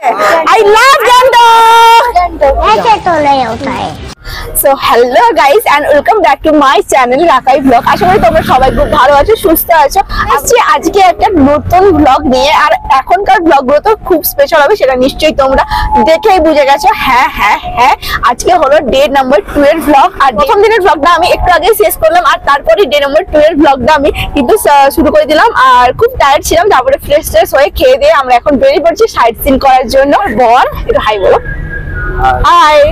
I love Gandok. ऐसे तो नहीं होता है। So hello guys and welcome back to my channel Rakai blog. আশা করি তোমরা সবাই খুব ভালো আছো, সুস্থ আছো। আজকে একটা নতুন ব্লগ নিয়ে, আর এখনকার ব্লগগুলো তো খুব স্পেশাল হবে, সেটা নিশ্চয়ই তোমরা দেখেই বুঝে গেছো। হ্যাঁ আজকে হলো ডে নাম্বার 12 ব্লগ। আর প্রথম দিনের ব্লগটা আমি একটু আগে শেষ করলাম, আর তারপরে ডে নাম্বার 12 ব্লগটা আমি কিন্তু শুরু করে দিলাম। আর খুব টায়ার্ড ছিলাম, তারপরে ফ্রেশ হয়ে খেয়ে দিয়ে আমরা এখন বেরিয়ে পড়ছি সাইট সিন করার জন্য। বল একটু হাই বলো। হাই।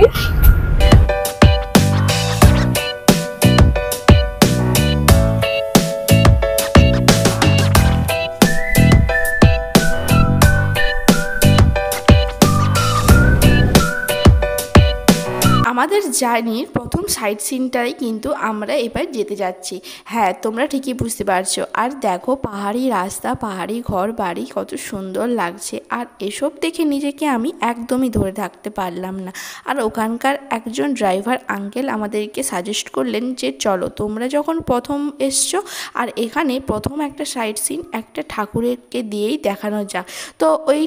আমাদের জার্নির প্রথম সাইট সিনটাই কিন্তু আমরা এবার যেতে যাচ্ছি। হ্যাঁ, তোমরা ঠিকই বুঝতে পারছো। আর দেখো পাহাড়ি রাস্তা, পাহাড়ি ঘর বাড়ি কত সুন্দর লাগছে। আর এসব দেখে নিজেকে আমি একদমই ধরে থাকতে পারলাম না। আর ওখানকার একজন ড্রাইভার আঙ্কেল আমাদেরকে সাজেস্ট করলেন যে চলো, তোমরা যখন প্রথম এসছো আর এখানে প্রথম একটা সাইট সিন একটা ঠাকুরকে দিয়েই দেখানো যাক। তো ওই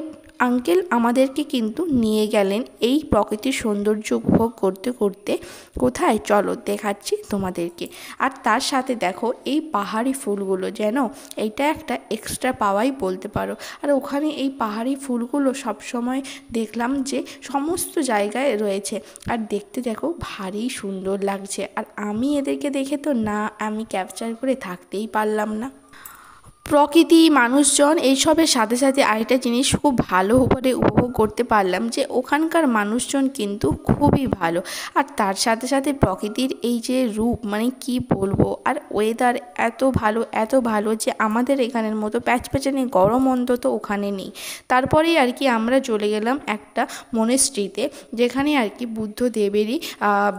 আঙ্কেল আমাদেরকে কিন্তু নিয়ে গেলেন এই প্রকৃতির সৌন্দর্য উপভোগ করতে করতে। কোথায় চলো দেখাচ্ছি তোমাদেরকে। আর তার সাথে দেখো এই পাহাড়ি ফুলগুলো, যেন এইটা একটা এক্সট্রা পাওয়াই বলতে পারো। আর ওখানে এই পাহাড়ি ফুলগুলো সবসময় দেখলাম যে সমস্ত জায়গায় রয়েছে। আর দেখতে দেখো ভারী সুন্দর লাগছে। আর আমি এদেরকে দেখে তো আমি ক্যাপচার করে থাকতেই পারলাম না। প্রকৃতি, মানুষজন এইসবের সাথে সাথে আরেকটা জিনিস খুব ভালো করে উপভোগ করতে পারলাম যে ওখানকার মানুষজন কিন্তু খুবই ভালো। আর তার সাথে সাথে প্রকৃতির এই যে রূপ, মানে কি বলবো। আর ওয়েদার এত ভালো যে আমাদের এখানের মতো প্যাচপ্যাচানি গরম অন্তত ওখানে নেই। তারপরেই আর কি আমরা চলে গেলাম একটা মনেস্ট্রিতে, যেখানে আর কি বুদ্ধদেবেরই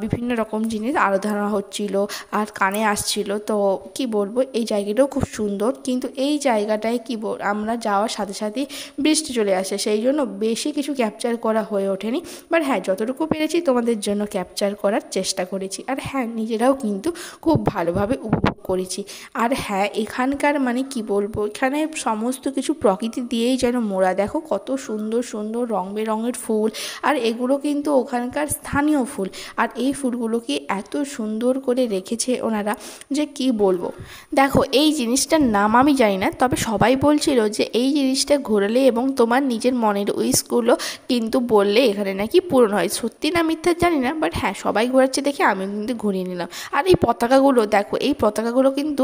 বিভিন্ন রকম জিনিস আরাধনা হচ্ছিল আর কানে আসছিল। তো কি বলবো, এই জায়গাটাও খুব সুন্দর। কিন্তু এই জায়গাটায় আমরা যাওয়ার সাথে সাথেই বৃষ্টি চলে আসে, সেই জন্য বেশি কিছু ক্যাপচার করা হয়ে ওঠেনি। বাট হ্যাঁ, যতটুকু পেরেছি তোমাদের জন্য ক্যাপচার করার চেষ্টা করেছি। আর হ্যাঁ, নিজেরাও কিন্তু খুব ভালোভাবে উপভোগ করেছি। আর হ্যাঁ, এখানকার মানে কি বলবো, এখানে সমস্ত কিছু প্রকৃতি দিয়েই যেন মোড়া। দেখো কত সুন্দর সুন্দর রং বেরঙের ফুল। আর এগুলো কিন্তু ওখানকার স্থানীয় ফুল। আর এই ফুলগুলোকে এত সুন্দর করে রেখেছে ওনারা যে কি বলবো। দেখো এই জিনিসটার নাম আমি জানি না, তবে সবাই বলছিল যে এই জিনিসটা ঘোরালে এবং তোমার নিজের মনের উইশগুলো কিন্তু বললে এখানে নাকি পূরণ হয়। সত্যি না মিথ্যা জানি না, বাট হ্যাঁ, সবাই ঘোরাচ্ছে দেখে আমিও কিন্তু ঘুরিয়ে নিলাম। আর এই পতাকাগুলো দেখো, এই পতাকাগুলো কিন্তু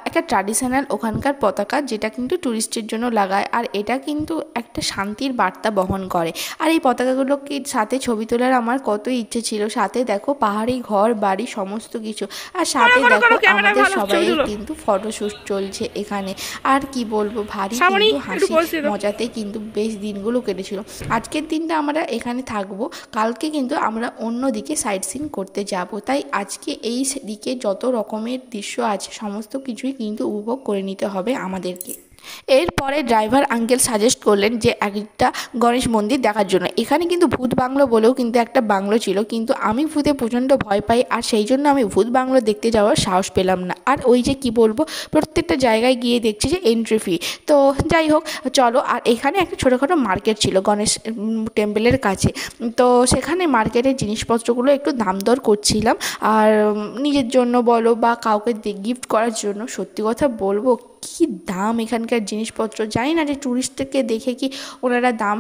একটা ট্র্যাডিশনাল ওখানকার পতাকা, যেটা কিন্তু ট্যুরিস্টের জন্য লাগায়। আর এটা কিন্তু একটা শান্তির বার্তা বহন করে। আর এই পতাকাগুলোকে সাথে ছবি তোলার আমার কত ইচ্ছে ছিল। সাথে দেখো পাহাড়ি ঘর বাড়ি সমস্ত কিছু। আর সাথে দেখো আমাদের সবাই কিন্তু ফটোশ্যুট চলছে এখানে। আর কি বলবো, ভারী কিন্তু হাসি মজাতে কিন্তু বেশ দিনগুলো কেটেছিল। আজকের দিনটা আমরা এখানে থাকবো, কালকে কিন্তু আমরা অন্য দিকে সাইট সিন করতে যাব। তাই আজকে এই দিকে যত রকমের দৃশ্য আছে সমস্ত কিছুই কিন্তু উপভোগ করে নিতে হবে আমাদেরকে। এরপরে ড্রাইভার আঙ্কেল সাজেস্ট করলেন যে একটা গণেশ মন্দির দেখার জন্য। এখানে কিন্তু ভূত বাংলো বলেও কিন্তু একটা বাংলো ছিল, কিন্তু আমি ভূতে প্রচণ্ড ভয় পাই। আর সেই জন্য আমি ভূত বাংলো দেখতে যাওয়ার সাহস পেলাম না। আর ওই যে কি বলবো, প্রত্যেকটা জায়গায় গিয়ে দেখছি যে এন্ট্রি ফি। তো যাই হোক চলো। আর এখানে একটা ছোটোখাটো মার্কেট ছিল গণেশ টেম্পলের কাছে। তো সেখানে মার্কেটের জিনিসপত্রগুলো একটু দাম দর করছিলাম। আর নিজের জন্য বলো বা কাউকে গিফট করার জন্য, সত্যি কথা বলবো কি দাম এখানকার জিনিসপত্র। জানি না যে ট্যুরিস্টকে দেখে কি ওনারা দাম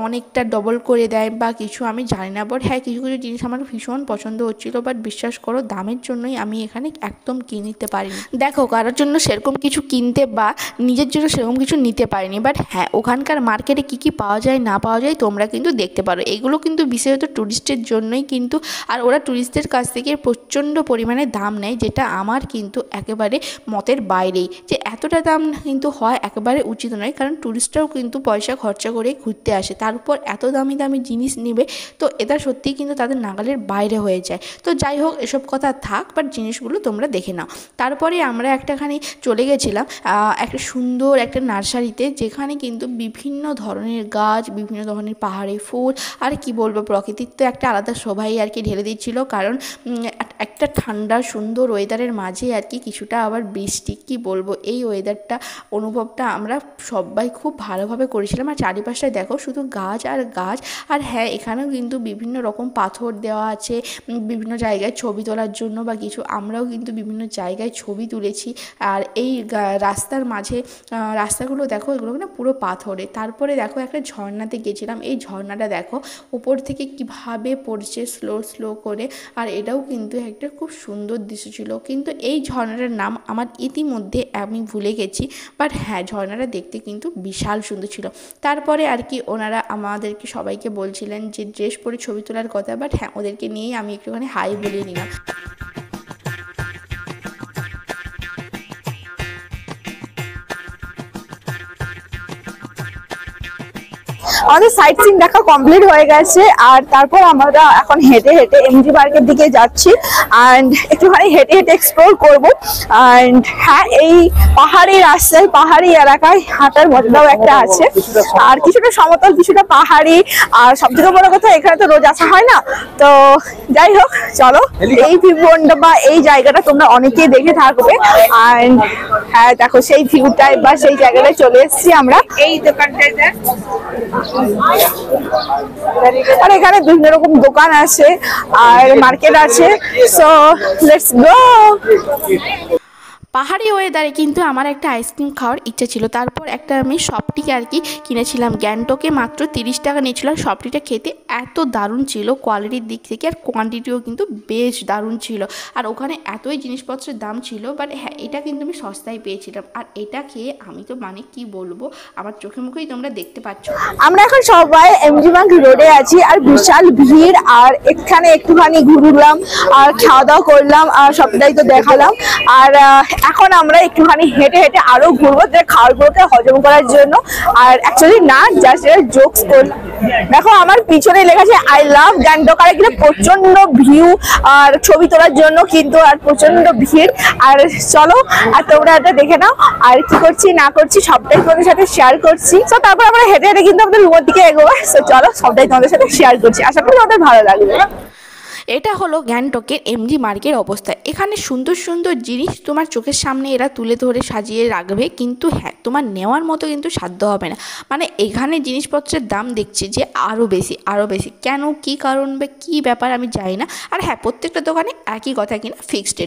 অনেকটা ডবল করে দেয় বা কিছু, আমি জানি না। বাট হ্যাঁ, কিছু কিছু জিনিস আমার ভীষণ পছন্দ হচ্ছিলো। বাট বিশ্বাস করো, দামের জন্যই আমি এখানে একদম কিনতে পারিনি। দেখো, কারোর জন্য সেরকম কিছু কিনতে বা নিজের জন্য সেরকম কিছু নিতে পারিনি। বাট হ্যাঁ, ওখানকার মার্কেটে কী কী পাওয়া যায় না পাওয়া যায় তোমরা কিন্তু দেখতে পারো। এগুলো কিন্তু বিশেষত ট্যুরিস্টের জন্যই কিন্তু। আর ওরা ট্যুরিস্টদের কাছ থেকে প্রচণ্ড পরিমাণে দাম নেয়, যেটা আমার কিন্তু একেবারে মতের বাইরে। যে এতটা দাম কিন্তু হয় একেবারে উচিত নয়, কারণ ট্যুরিস্টরাও কিন্তু পয়সা খরচা করে ঘুরতে আসে, তার উপর এত দামি দামি জিনিস নেবে, তো এটা সত্যিই কিন্তু তাদের নাগালের বাইরে হয়ে যায়। তো যাই হোক, এসব কথা থাক, বাট জিনিসগুলো তোমরা দেখে নাও। তারপরে আমরা একটাখানি চলে গেছিলাম একটা সুন্দর একটা নার্সারিতে, যেখানে কিন্তু বিভিন্ন ধরনের গাছ, বিভিন্ন ধরনের পাহাড়ি ফুল, আর কি বলবো, প্রকৃতির তো একটা আলাদা শোভাই আর কি ঢেলে দিচ্ছিল। কারণ একটা ঠান্ডা সুন্দর ওয়েদারের মাঝে আর কি কিছুটা আবার বৃষ্টি, কি বলবো, এই ওয়েদারটা অনুভবটা আমরা সবাই খুব ভালোভাবে করেছিলাম। আর চারিপাশটায় দেখো শুধু গাছ আর গাছ। আর হ্যাঁ, এখানেও কিন্তু বিভিন্ন রকম পাথর দেওয়া আছে বিভিন্ন জায়গায় ছবি তোলার জন্য বা কিছু। আমরাও কিন্তু বিভিন্ন জায়গায় ছবি তুলেছি। আর এই রাস্তার মাঝে রাস্তাগুলো দেখো, এগুলো না পুরো পাথরে। তারপরে দেখো একটা ঝর্ণাতে গেছিলাম, এই ঝর্ণাটা দেখো উপর থেকে কিভাবে পড়ছে স্লো স্লো করে। আর এটাও কিন্তু একটা খুব সুন্দর দৃশ্য ছিল, কিন্তু এই ঝর্ণাটার নাম আমার ইতিমধ্যে আমি ভুলে গেছি। বাট হ্যাঁ, ঝর্ণাটা দেখতে কিন্তু বিশাল সুন্দর ছিল। তারপরে আর কি ওনারা আমাদেরকে সবাইকে বলছিলেন যে ড্রেস পরে ছবি তোলার কথা। বাট হ্যাঁ, ওদেরকে নিয়েই আমি একটুখানি হাই বলিয়ে নিলাম। আমাদের সাইট সিন দেখা কমপ্লিট হয়ে গেছে। আর তারপর আমরা এখন হেঁটে হেঁটে এমজি পার্কের দিকে যাচ্ছি অ্যান্ড একটুখানি হেঁটে হেঁটে এক্সপ্লোর করবো। অ্যান্ড হ্যাঁ, এই পাহাড়ি রাস্তায় পাহাড়ি এলাকায় হাঁটার মজাটাও একটা আছে। আর কিছুটা সমতল কিছুটা পাহাড়ি। আর সবথেকে বড় কথা, এখানে তো রোজ আসা হয় না। তো যাই হোক, চলো এই ভিউটা বা এই জায়গাটা তোমরা অনেকেই দেখে থাকবে। অ্যান্ড হ্যাঁ দেখো, সেই ভিউটায় বা সেই জায়গাটায় চলে এসেছি আমরা। এই দোকানটায় আর এখানে বিভিন্ন রকম দোকান আছে আর মার্কেট আছে। So let's go. পাহাড়ি ওয়েদারে কিন্তু আমার একটা আইসক্রিম খাওয়ার ইচ্ছা ছিল। তারপর একটা আমি সফটি আর কি কিনেছিলাম, গ্যাংটকে মাত্র 30 টাকা নিয়েছিল। আর সফটিটা খেতে এত দারুণ ছিল কোয়ালিটির দিক থেকে, আর কোয়ান্টিটিও কিন্তু বেশ দারুণ ছিল। আর ওখানে এতই জিনিসপত্রের দাম ছিল, বাট হ্যাঁ, এটা কিন্তু আমি সস্তায় পেয়েছিলাম। আর এটা খেয়ে আমি তো মানে কি বলবো, আমার চোখে মুখেই তোমরা দেখতে পাচ্ছ। আমরা এখন সবাই এমজি ব্যাংক রোডে আছি আর বিশাল ভিড়। আর এখানে একটুখানি ঘুরলাম আর খাওয়া দাওয়া করলাম আর সবটাই তো দেখালাম। আর এখন আমরা একটুখানি হেঁটে হেঁটে আরো ঘুরবো খাবারগুলোকে হজম করার জন্য। আর অ্যাকচুয়ালি না, জাস্ট জোকস করি। দেখো আমার পিছনে লেখা আছে আই লাভ গ্যাংটক। আর এখানে প্রচন্ড ভিউ আর ছবি তোলার জন্য কিন্তু, আর প্রচন্ড ভিড়। আর চলো, আর তোমরা এটা দেখে নাও আর কি করছি না করছি সবটাই তোমাদের সাথে শেয়ার করছি। তো তারপর আমরা হেঁটে হেঁটে কিন্তু আমাদের রুমের দিকে এগোবো। তো চলো, সবটাই তোমাদের সাথে শেয়ার করছি, আশা করি তোমাদের ভালো লাগবে। এটা হলো গ্যাংটকের এমজি মার্কের অবস্থা। এখানে সুন্দর সুন্দর জিনিস তোমার চোখের সামনে এরা তুলে ধরে সাজিয়ে রাখবে, কিন্তু হ্যাঁ, তোমার নেওয়ার মতো কিন্তু সাধ্য হবে না। মানে এখানে জিনিসপত্রের দাম দেখছি যে আরও বেশি আরও বেশি। কেন, কী কারণ বা কী ব্যাপার আমি জানি না। আর হ্যাঁ, প্রত্যেকটা দোকানে একই কথা কিনা, ফিক্সড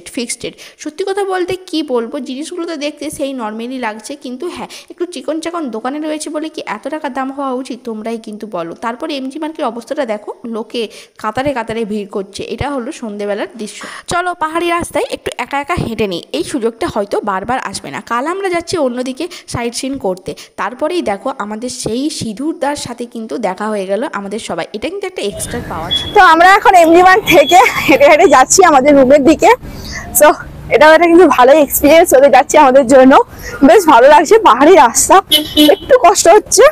রেট। সত্যি কথা বলতে কি বলবো, জিনিসগুলো তো দেখতে সেই নর্মালি লাগছে, কিন্তু হ্যাঁ, একটু চিকন চাকন দোকানে রয়েছে বলে কি এত টাকা দাম হওয়া উচিত, তোমরাই কিন্তু বলো। তারপরে এমজি মার্কের অবস্থাটা দেখো, লোকে কাতারে কাতারে ভিড় করছে। এটা হলো সন্ধেবেলার দৃশ্য। চলো পাহাড়ি রাস্তায় একটু একা একা হেঁটে নিই, এই সুযোগটা হয়তো বারবার আসবে না। কাল আমরা যাচ্ছি অন্যদিকে সাইট সিন করতে। তারপরেই দেখো আমাদের সেই সিঁদুরদার সাথে কিন্তু দেখা হয়ে গেল আমাদের সবাই। এটা কিন্তু একটা এক্সট্রা পাওয়া। তো আমরা এখন এমজি ব্যাংক থেকে হেঁটে হেঁটে যাচ্ছি আমাদের রুমের দিকে। সো এটাও একটা কিন্তু ভালোই এক্সপিরিয়েন্স হতে যাচ্ছে আমাদের জন্য। বেশ ভালো লাগছে, পাহাড়ি রাস্তা, একটু কষ্ট হচ্ছে,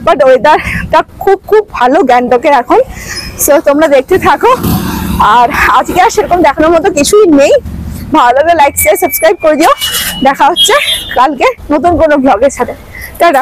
বাট ওয়েদারটা খুব খুব ভালো গ্যাংটকের এখন। সো তোমরা দেখতে থাকো। আর আজকে আর সেরকম দেখানোর মতো কিছুই নেই। ভালো লাগলে লাইক শেয়ার সাবস্ক্রাইব করে দিও। দেখা হচ্ছে কালকে নতুন কোনো ব্লগের সাথে। টাটা।